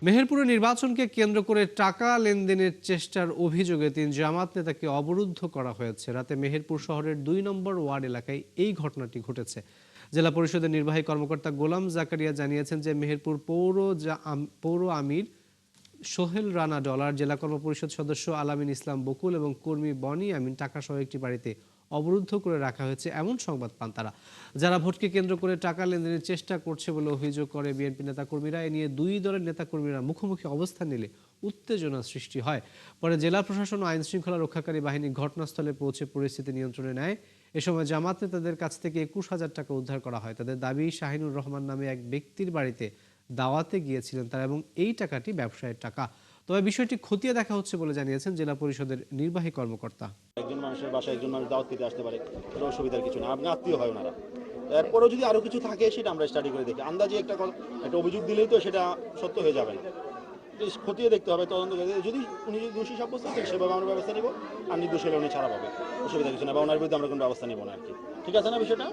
মেহেরপুরে নির্বাচনকে কেন্দ্র করে টাকা লেনদেনের চেষ্টার অভিযোগে ৩ জামাত নেতাকে অবরুদ্ধ করা হয়েছে। রাতে মেহেরপুর শহরের ২ নম্বর ওয়ার্ড এলাকায় এই ঘটনাটি ঘটেছে। জেলা পরিষদের নির্বাহী কর্মকর্তা গোলাম জাকারিয়া জানিয়েছেন যে মেহেরপুর পৌর আমির সোহেল রানা ডলার, জেলা কর্ম পরিষদ সদস্য আলামিন ইসলাম বকুল এবং কর্মী বনি আমিন টাকাসহ একটি বাড়িতে অবরুদ্ধ করে রাখা হয়েছে এমন সংবাদ পান তারা। যারা ভোটকে কেন্দ্র করে টাকা লেনদেনের চেষ্টা করছে বলে অভিযোগ করে বিএনপি নেতাকর্মীরা। এ নিয়ে দুই দলের নেতাকর্মীরা মুখোমুখি অবস্থান নিলে উত্তেজনা সৃষ্টি হয়। পরে জেলা প্রশাসন ও আইন শৃঙ্খলা রক্ষাকারী বাহিনী ঘটনাস্থলে পৌঁছে পরিস্থিতি নিয়ন্ত্রণে নেয়। এ সময় জামাত নেতাদের কাছ থেকে ২১,০০০ টাকা উদ্ধার করা হয়। তাদের দাবি, শাহিনুর রহমান নামে এক ব্যক্তির বাড়িতে দাওয়াতে গিয়েছিলেন তারা এবং এই টাকাটি ব্যবসায়ের টাকা। তবে বিষয়টি খতিয়ে দেখা হচ্ছে বলে জানিয়েছেন জেলা পরিষদের নির্বাহী কর্মকর্তা। একজন মানুষের বাসায় একজন মানুষ দাওয়াত খেতে আসতে পারে, কোনো অসুবিধার কিছু না। আপনি আত্মীয় হয় ওনারা, এরপরেও যদি আরো কিছু থাকে সেটা আমরা স্টাডি করে দেখি। আন্দাজে একটা অভিযোগ দিলেই তো সেটা সত্য হয়ে যাবে না। খতিয়ে দেখতে হবে, তদন্ত করে যদি উনি দোষী সাব্যস্ত হচ্ছেন সেভাবে আমরা ব্যবস্থা নিব, আর নির্দোষ হলে উনি ছাড়া পাবে, অসুবিধা কিছু না, বা ওনার বিরুদ্ধে আমরা কোনো ব্যবস্থা নিব না আর কি। ঠিক আছে না বিষয়টা?